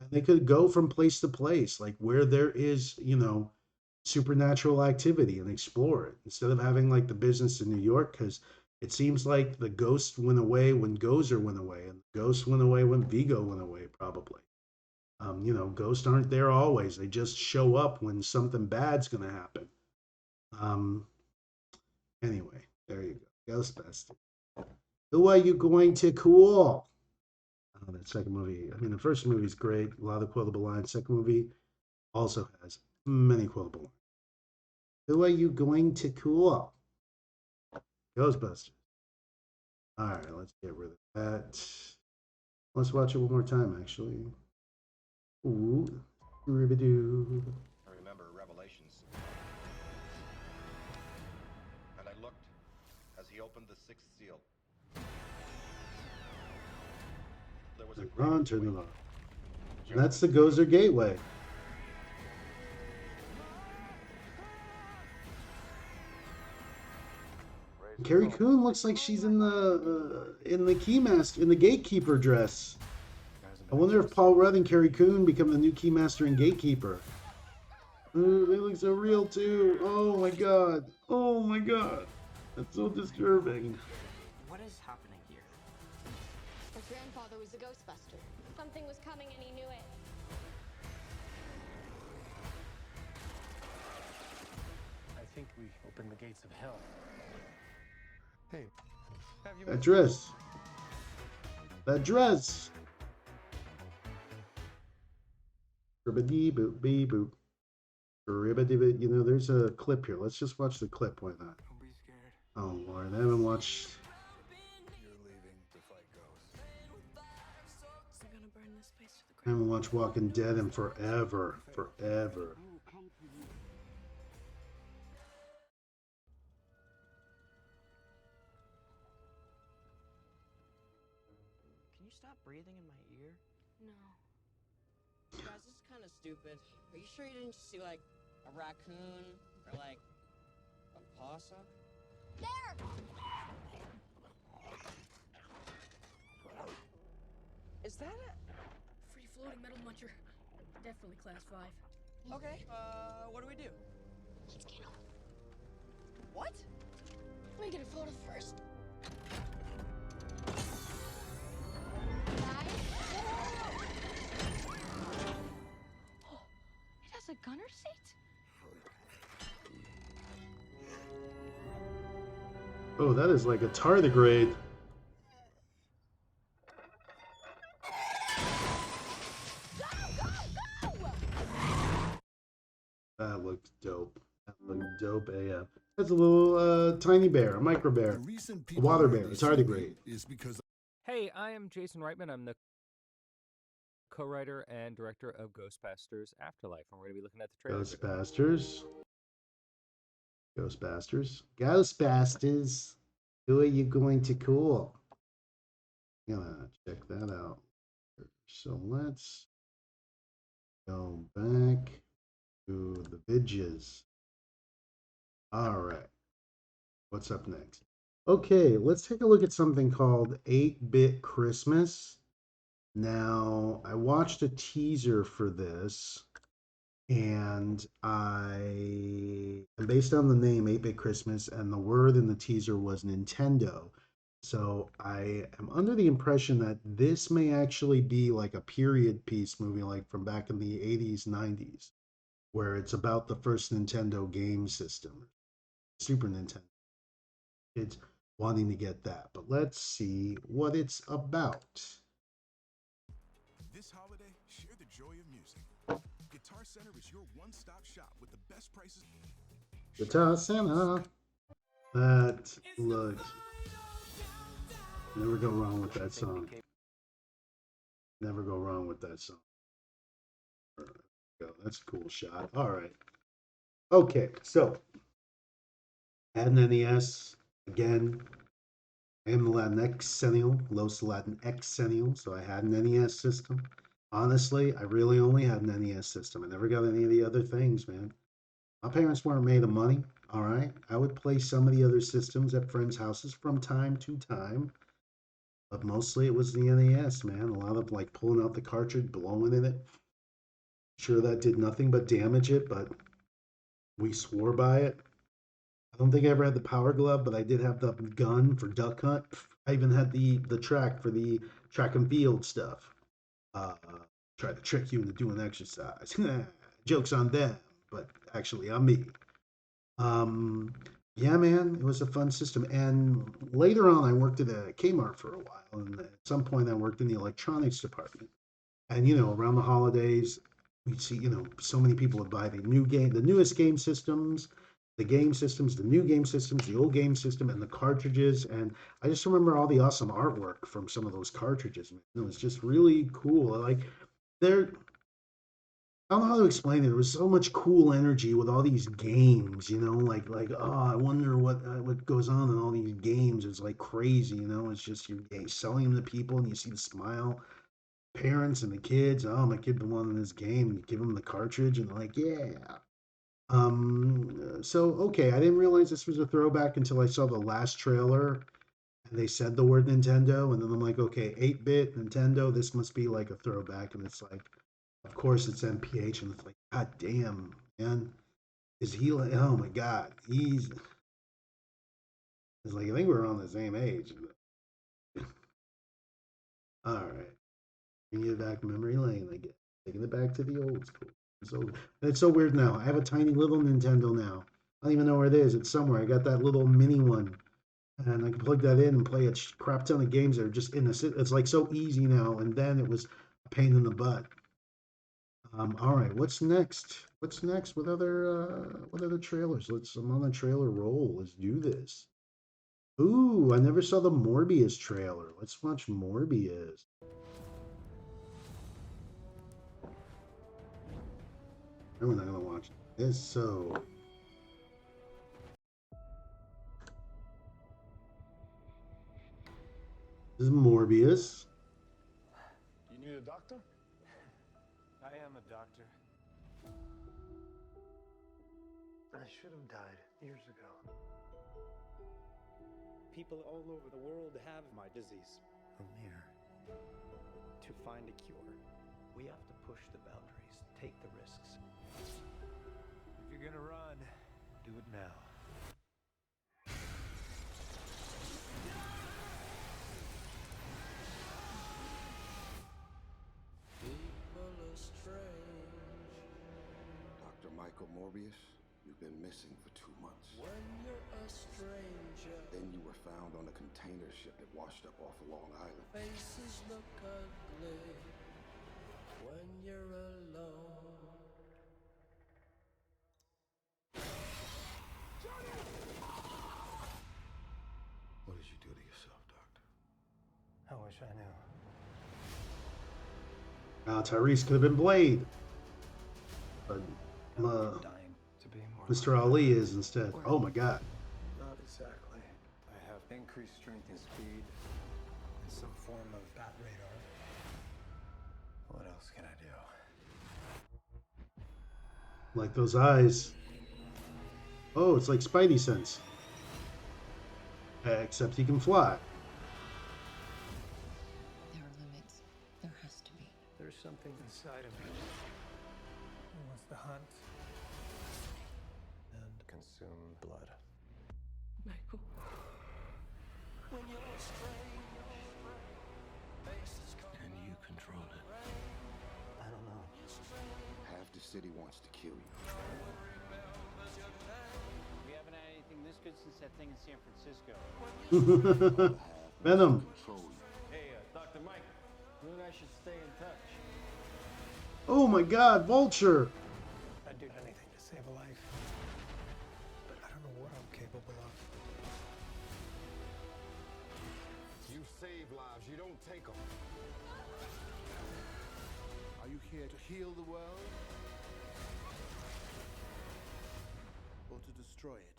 S1: And they could go from place to place, like where there is, supernatural activity and explore it instead of having like the business in New York. Because it seems like the ghost went away when Gozer went away, and the ghost went away when Vigo went away, probably. Ghosts aren't there always. They just show up when something bad's going to happen. Um, anyway, there you go. Ghostbusters. Who are you going to call? Oh, that second movie. I mean, the first movie is great. A lot of quotable lines. Second movie also has many quotable lines. Who are you going to call? Ghostbusters. All right, let's get rid of that. Let's watch it one more time, actually. Ooh, ribbidoo.
S3: I remember Revelations. And I looked as he opened the sixth seal. There was a
S1: Ron, turn it on. And that's the Gozer Gateway. Carrie Coon looks like she's in the Keymaster, in the Gatekeeper dress. I wonder if Paul Rudd and Carrie Coon become the new Keymaster and Gatekeeper. Ooh, they look so real too. Oh my god. Oh my god. That's so disturbing.
S2: What is happening here?
S5: Her grandfather was a Ghostbuster. Something was coming and he knew it.
S10: I think we opened the gates of hell.
S9: Hey, have you
S1: That dress. That dress. Ribbity boop bee boop. Ribbity. There's a clip here. Let's just watch the clip. Why not?
S2: Don't be scared.
S1: Oh Lord, I haven't watched.
S4: You're leaving to fight ghosts.
S5: We're gonna burn this place to the
S1: I
S5: ground.
S1: haven't watched Walking Dead in forever. Forever.
S2: Can you stop breathing in my ear?
S5: No.
S8: Guys, this is kind of stupid. Are you sure you didn't just see, like, a raccoon or, like, a possum?
S5: There!
S8: Is that a...
S13: Free-floating metal muncher. Definitely class 5.
S8: Okay, what do we do?
S5: Let's get him.
S8: What?
S5: Let me get a photo first. Oh, it has a gunner seat?
S1: Oh, that is like a tardigrade. That looked dope. That looked dope AF. That's a little tiny bear, a micro bear, a water bear, a tardigrade.
S14: Hey, I am Jason Reitman. I'm the co-writer and director of Ghostbusters Afterlife, and we're going to be looking at the trailer.
S1: Ghostbusters. Ghostbusters. Ghostbusters. Who are you going to call? I'm gonna check that out. So let's go back to the vidges. All right. What's up next? Okay, let's take a look at something called 8-Bit Christmas. Now, I watched a teaser for this, and based on the name 8-Bit Christmas, and the word in the teaser was Nintendo. So I am under the impression that this may actually be like a period piece movie, like from back in the 80s, 90s, where it's about the first Nintendo game system, Super Nintendo. kids wanting to get that. But let's see what it's about.
S15: This holiday, share the joy of music. Guitar Center is your one-stop shop with the best prices.
S1: Guitar Center. That looks. Never go wrong with that song. Never go wrong with that song. That's a cool shot. All right. Okay, so had an NES again. I am the LatinXennial, Los LatinXennial, so I had an NES system. Honestly, I really only had an NES system. I never got any of the other things, man. My parents weren't made of money, all right? I would play some of the other systems at friends' houses from time to time, but mostly it was the NES, man. A lot of like pulling out the cartridge, blowing in it. Sure, that did nothing but damage it, but we swore by it. I don't think I ever had the power glove, but I did have the gun for duck hunt. I even had the track for the track and field stuff. Try to trick you into doing exercise. Joke's on them, but actually on me. Yeah, man, it was a fun system. And later on, I worked at a Kmart for a while, and at some point, I worked in the electronics department. And around the holidays, we'd see so many people would buy the newest game systems, the game systems, the new game systems, the old game system, and the cartridges. And I just remember all the awesome artwork from some of those cartridges. It was just really cool. Like there, I don't know how to explain it. There was so much cool energy with all these games. Like oh, I wonder what goes on in all these games. It's like crazy. It's just you're selling them to people, and you see the smile parents and the kids. Oh, my kid belonged in this game. You give them the cartridge, and they're like, yeah. So okay, I didn't realize this was a throwback until I saw the last trailer and they said the word Nintendo, and then I'm like, okay, 8-bit Nintendo, this must be like a throwback, and it's like, of course it's MPH, and it's like, god damn, man, is he like, oh my god, it's like I think we're on the same age. All right, bring it back memory lane, I guess, taking it back to the old school. So it's so weird now. I have a tiny little Nintendo now. I don't even know where it is. It's somewhere. I got that little mini one, and I can plug that in and play a crap ton of games that are just in the. It's like so easy now, and then it was a pain in the butt. All right, what's next? What's next? What other trailers? I'm on a trailer roll. Let's do this. Ooh, I never saw the Morbius trailer. Let's watch Morbius. We're not gonna watch this. So this is Morbius.
S10: You need a doctor? I am a doctor. I should have died years ago.
S16: People all over the world have my disease.
S4: Amir,
S16: To find a cure,
S4: we have to push the boundaries, take the risks.
S10: If you're gonna run, do it now.
S3: Dr. Michael Morbius, you've been missing for 2 months.
S17: When you're a stranger,
S3: Then you were found on a container ship that washed up off of Long Island.
S17: faces look ugly. When you're alone,
S3: What did you do to yourself, Doctor?
S10: I wish I knew.
S1: Tyrese could have been Blade, but
S16: dying to be more.
S1: Mr. Ali is instead. Oh my god.
S10: Not exactly. I have increased strength and speed and some form of bat radar. What else can I do?
S1: Like those eyes. Oh, it's like Spidey sense. Except he can fly.
S18: There are limits. There has to be.
S10: There's something inside of me. It wants to hunt and consume blood.
S17: Michael. When you're a stranger, faces come
S4: And you control it.
S10: I don't know.
S3: Half the city wants to kill you.
S16: We haven't had anything this
S19: good since that thing in San Francisco.
S1: Venom.
S19: Hey, Dr. Mike, you and I should stay in touch.
S1: Oh my God, Vulture.
S16: I'd do anything to save a life, but I don't know what I'm capable of.
S9: You save lives, you don't take them.
S4: Are you here to heal the world? Or to destroy it?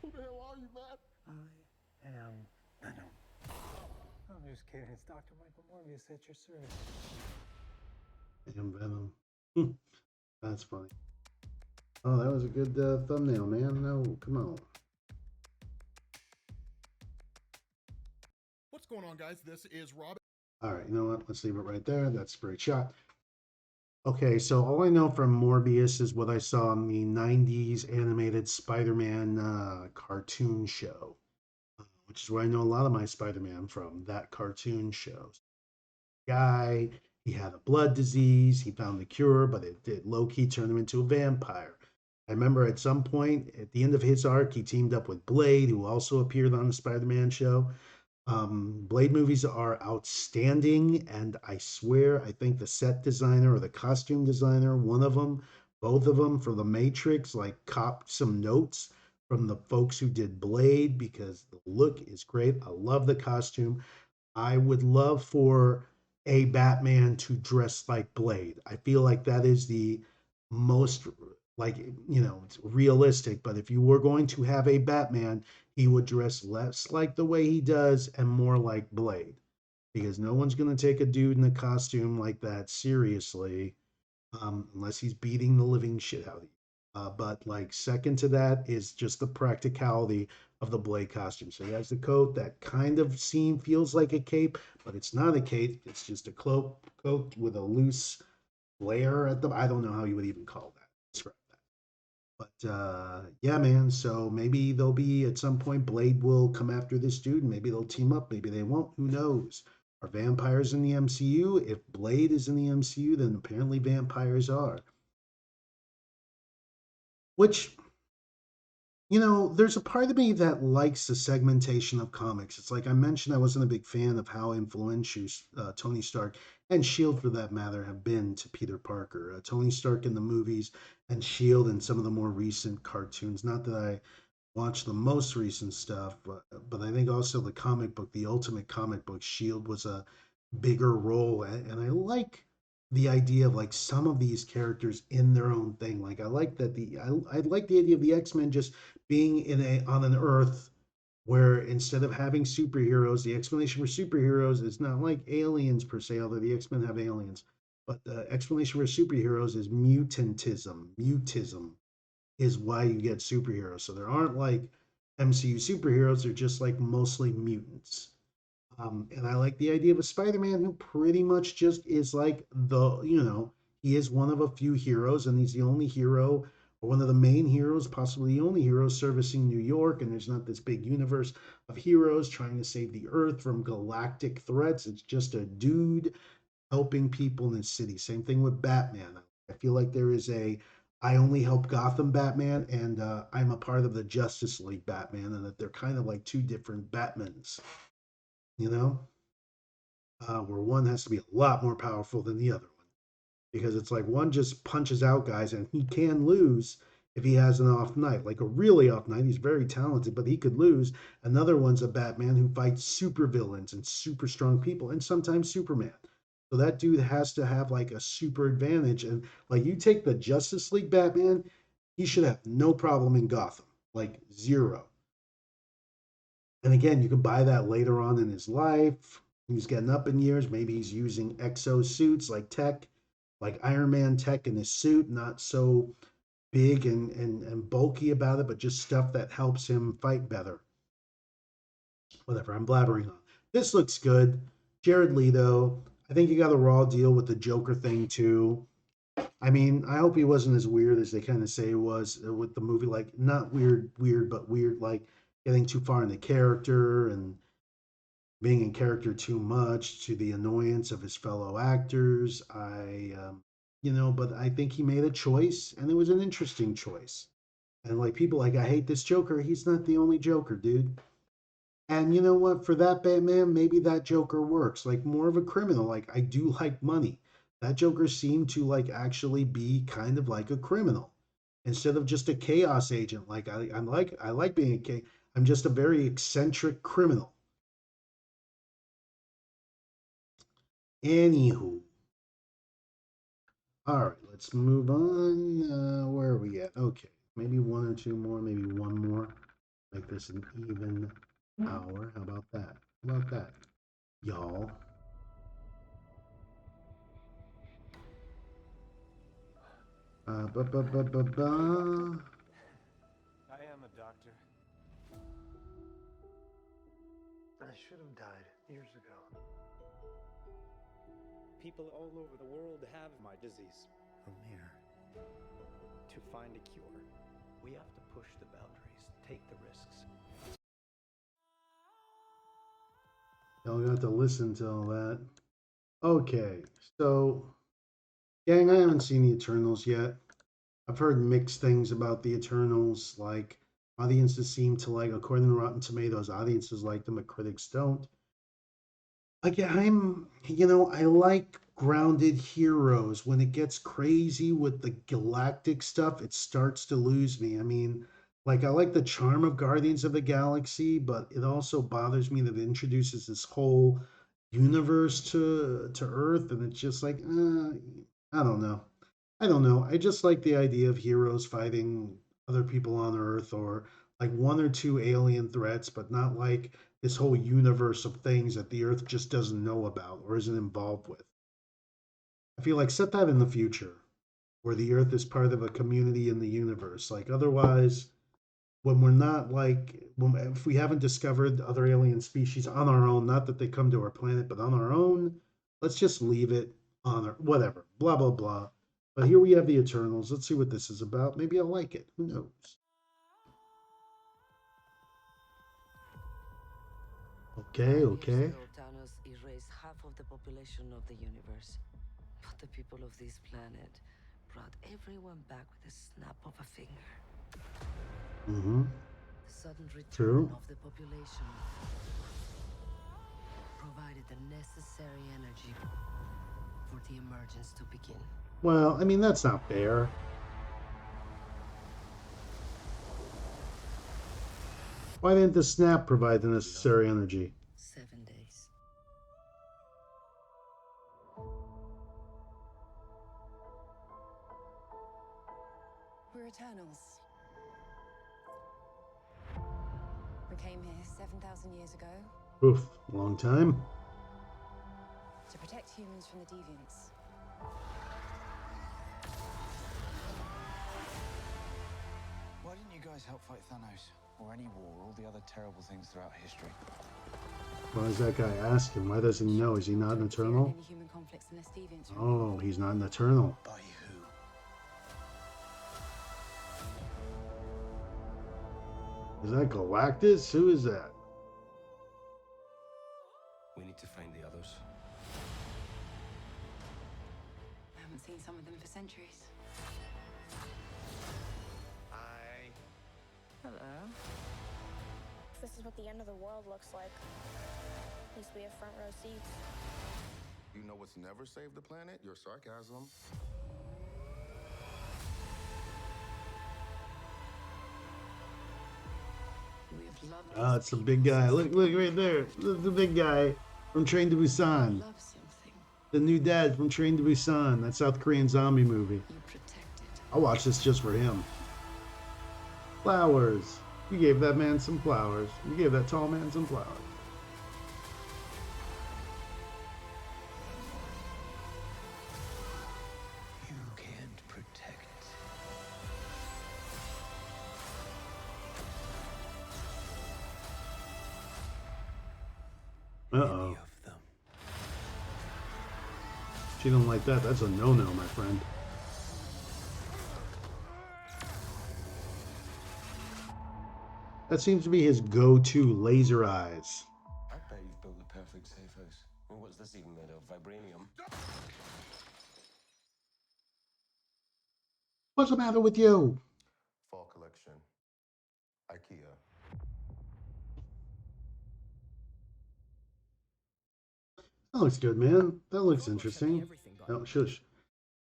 S9: Who the hell are you, man?
S16: I am Venom. I'm just kidding. It's Dr. Michael Morbius at your service.
S1: I am Venom. That's funny. Oh, that was a good thumbnail, man. No, come on.
S15: What's going on, guys? This is Rob.
S1: All right, you know what? Let's leave it right there. That's a great shot. Okay, so all I know from Morbius is what I saw in the 90s animated Spider-Man cartoon show, which is where I know a lot of my Spider-Man from, that cartoon show. Guy, he had a blood disease, he found the cure, but it did low-key turn him into a vampire. I remember at some point, at the end of his arc, he teamed up with Blade, who also appeared on the Spider-Man show. Blade movies are outstanding, and I swear, I think the set designer or the costume designer, one of them, both of them for The Matrix, like copped some notes from the folks who did Blade because the look is great. I love the costume. I would love for a Batman to dress like Blade. I feel like that is the most, like, it's realistic, but if you were going to have a Batman, he would dress less like the way he does and more like Blade, because no one's going to take a dude in a costume like that seriously, unless he's beating the living shit out of you. But like second to that is just the practicality of the Blade costume. So he has the coat that kind of feels like a cape, but it's not a cape. It's just a coat with a loose flare at the. I don't know how you would even call that. Describe that. But yeah, man. So maybe there'll be at some point Blade will come after this dude, and maybe they'll team up. Maybe they won't. Who knows? Are vampires in the MCU? If Blade is in the MCU, then apparently vampires are. Which, there's a part of me that likes the segmentation of comics. It's like I mentioned, I wasn't a big fan of how influential Tony Stark and S.H.I.E.L.D., for that matter, have been to Peter Parker. Tony Stark in the movies and S.H.I.E.L.D. in some of the more recent cartoons. Not that I watched the most recent stuff, but I think also the Ultimate comic book, S.H.I.E.L.D. was a bigger role. And I like the idea of like some of these characters in their own thing. Like I like that I like the idea of the X-Men just being on an Earth where instead of having superheroes, the explanation for superheroes is not like aliens per se, although the X-Men have aliens. But the explanation for superheroes is mutantism. Mutism is why you get superheroes. So there aren't like MCU superheroes, they're just like mostly mutants. And I like the idea of a Spider-Man who pretty much just is like he is one of a few heroes, and he's the only hero, or one of the main heroes, possibly the only hero servicing New York, and there's not this big universe of heroes trying to save the Earth from galactic threats. It's just a dude helping people in his city. Same thing with Batman. I feel like there is I only help Gotham Batman, and I'm a part of the Justice League Batman, and that they're kind of like two different Batmans. Where one has to be a lot more powerful than the other one, because it's like one just punches out guys and he can lose if he has an off night, like a really off night. He's very talented, but he could lose. Another one's a Batman who fights super villains and super strong people, and sometimes Superman. So that dude has to have like a super advantage. And like you take the Justice League Batman, he should have no problem in Gotham, like zero. And again, you can buy that later on in his life. He's getting up in years. Maybe he's using exo suits like tech, like Iron Man tech in his suit, not so big and bulky about it, but just stuff that helps him fight better. Whatever, I'm blabbering on. This looks good. Jared Leto, I think he got a raw deal with the Joker thing too. I mean, I hope he wasn't as weird as they kind of say he was with the movie. Like, not weird, but weird. Like, getting too far into character and being in character too much to the annoyance of his fellow actors. But I think he made a choice, and it was an interesting choice. And like people like, I hate this Joker. He's not the only Joker, dude. And you know what? For that Batman, maybe that Joker works. Like more of a criminal. Like I do like money. That Joker seemed to like actually be kind of like a criminal instead of just a chaos agent. Like I like being I'm just a very eccentric criminal. Anywho, all right, let's move on. Where are we at? Okay, maybe one or two more, maybe one more. Make this an even hour. How about that? How about that, y'all? Ba ba ba ba ba.
S10: I am a doctor.
S16: I should have died years ago.
S10: People all over the world have my disease.
S4: Amir,
S10: To find a cure,
S4: we have to push the boundaries, take the risks.
S1: Y'all got to listen to all that. Okay, so gang, I haven't seen the Eternals yet. I've heard mixed things about the Eternals. Like audiences seem to like, according to Rotten Tomatoes, audiences like them, but critics don't. Again, I like grounded heroes. When it gets crazy with the galactic stuff, it starts to lose me. I mean, like I like the charm of Guardians of the Galaxy, but it also bothers me that it introduces this whole universe to Earth, and it's just like, I don't know. I don't know. I just like the idea of heroes fighting other people on Earth or like one or two alien threats, but not like this whole universe of things that the Earth just doesn't know about or isn't involved with. I feel like set that in the future where the Earth is part of a community in the universe. Like otherwise, when we're not if we haven't discovered other alien species on our own, not that they come to our planet, but on our own, let's just leave it on our whatever, blah, blah, blah. But here we have the Eternals. Let's see what this is about. Maybe I'll like it. Who knows? Okay, okay.
S20: Thanos erased half of the population of the universe. But the people of this planet brought everyone back with a snap of a finger.
S1: Mm-hmm.
S20: The sudden return
S1: True.
S20: of the population provided the necessary energy for the emergence to begin.
S1: Well, I mean, that's not fair. Why didn't the snap provide the necessary energy?
S20: 7 days.
S21: We're Eternals. We came here 7,000 years ago
S1: Oof, long time.
S21: to protect humans from the deviants.
S22: Why didn't you guys help fight Thanos? Or any war, all the other terrible things throughout history?
S1: Why is that guy asking? Why doesn't he know? Is he not an Eternal?
S21: Any human conflicts unless deviants are
S1: Oh, he's not an Eternal.
S22: By who?
S1: Is that Galactus? Who is that?
S22: We need to find the others.
S21: I haven't seen some of them for centuries.
S20: Hello.
S5: This is what the end of the world looks like. At least we have front row seats.
S7: You know what's never saved the planet? Your sarcasm.
S1: Oh, it's the big guy. Look right there. Look, the big guy from Train to Busan. The new dad from Train to Busan. That South Korean zombie movie. I'll watch this just for him. Flowers. You gave that man some flowers. You gave that tall man some flowers.
S4: You can't protect.
S1: Uh-oh. She don't like that. That's a no-no, my friend. That seems to be his go-to, laser eyes.
S6: I bet you've built the perfect safe house. Well, what's this even made of? Vibranium?
S1: What's the matter with you?
S6: Fall collection. IKEA.
S1: That looks good, man. That looks interesting. Oh, shush.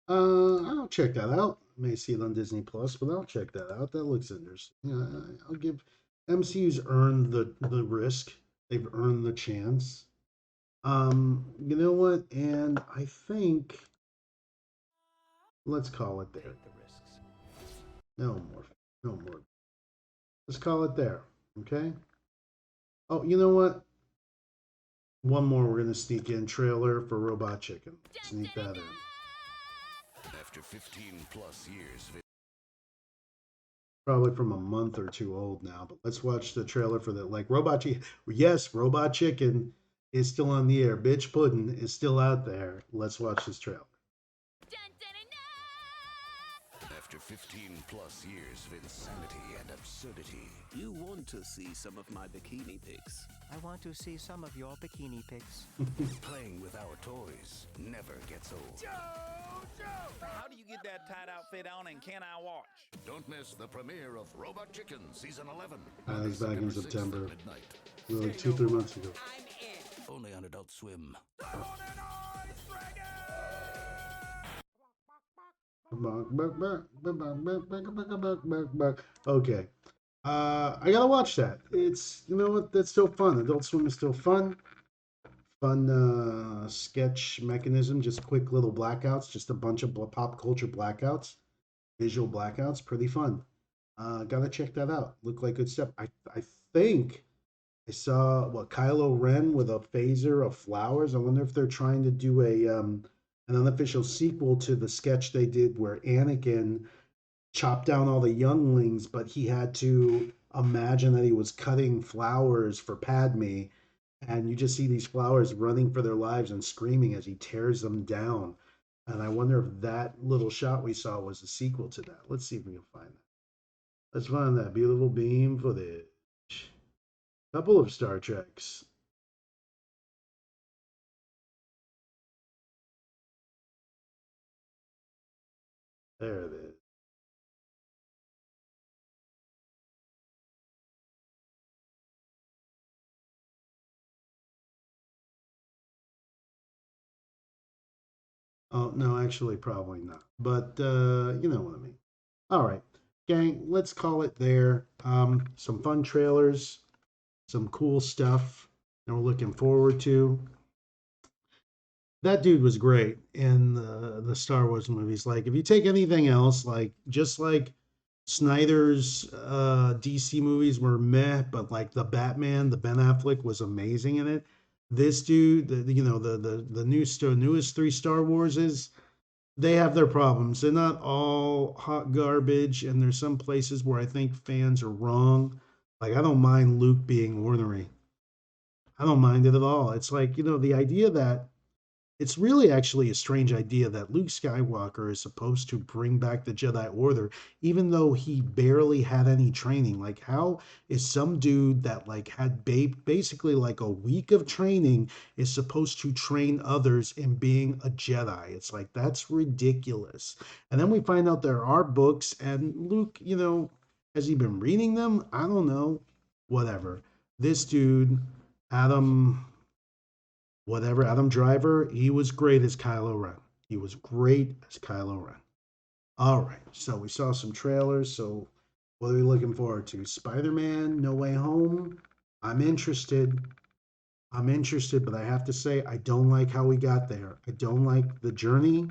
S1: I'll check that out. May see it on Disney Plus, but I'll check that out. That looks interesting. Yeah, I'll give MCU's earned the risk. They've earned the chance. You know what? And I think let's call it there. No more. No more. Let's call it there. Okay? Oh, you know what? One more we're gonna sneak in trailer for Robot Chicken. Sneak that in.
S3: After 15 plus years,
S1: Probably from a month or two old now, but let's watch the trailer for that. Like Robot Chicken. Yes, Robot Chicken is still on the air. Bitch Puddin is still out there. Let's watch this trailer.
S3: after 15 plus years of insanity and absurdity.
S4: You want to see some of my bikini pics?
S10: I want to see some of your bikini pics.
S3: Playing with our toys never gets old.
S11: How do you get that tight outfit on and can I watch?
S3: Don't miss the premiere of Robot Chicken Season 11.
S1: That was back in September.
S3: Midnight.
S1: Like 2-3 months ago.
S3: Only on Adult Swim.
S1: Okay. I gotta watch that. It's, you know what, that's still fun. Adult Swim is still fun. Fun sketch mechanism, just quick little blackouts, just a bunch of pop culture blackouts, visual blackouts, pretty fun. Gotta check that out. Look like good stuff. I think I saw Kylo Ren with a phaser of flowers. I wonder if they're trying to do an unofficial sequel to the sketch they did where Anakin chopped down all the younglings, but he had to imagine that he was cutting flowers for Padme, and you just see these flowers running for their lives and screaming as he tears them down. And I wonder if that little shot we saw was a sequel to that. Let's see if we can find that. Let's find that beautiful beam footage. Couple of Star Treks. There it is. Oh, no, actually, probably not. But you know what I mean. All right, gang, let's call it there. Some fun trailers, some cool stuff, and we're looking forward to. That dude was great in the Star Wars movies. Like, if you take anything else, like just like Snyder's DC movies were meh, but like the Batman, the Ben Affleck was amazing in it. This dude, the newest three Star Warses, they have their problems. They're not all hot garbage, and there's some places where I think fans are wrong. Like, I don't mind Luke being ornery. I don't mind it at all. It's like, the idea that it's really actually a strange idea that Luke Skywalker is supposed to bring back the Jedi Order, even though he barely had any training. Like, how is some dude that like had basically like a week of training is supposed to train others in being a Jedi? It's like, that's ridiculous. And then we find out there are books, and Luke, has he been reading them? I don't know. Whatever. This dude, Adam Driver, he was great as Kylo Ren. He was great as Kylo Ren. All right, so we saw some trailers. So what are we looking forward to? Spider-Man No Way Home. I'm interested, but I have to say, I don't like how we got there. I don't like the journey.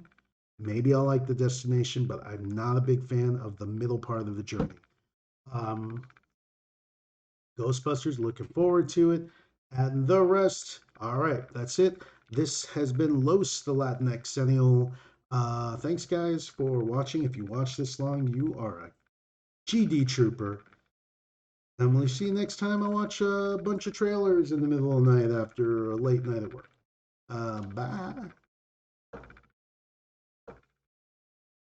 S1: Maybe I'll like the destination, but I'm not a big fan of the middle part of the journey. Ghostbusters, looking forward to it. And the rest, all right, that's it. This has been Los, the LatinXennial. Thanks, guys, for watching. If you watch this long, you are a GD trooper. And we'll see you next time. I watch a bunch of trailers in the middle of the night after a late night at work. Bye.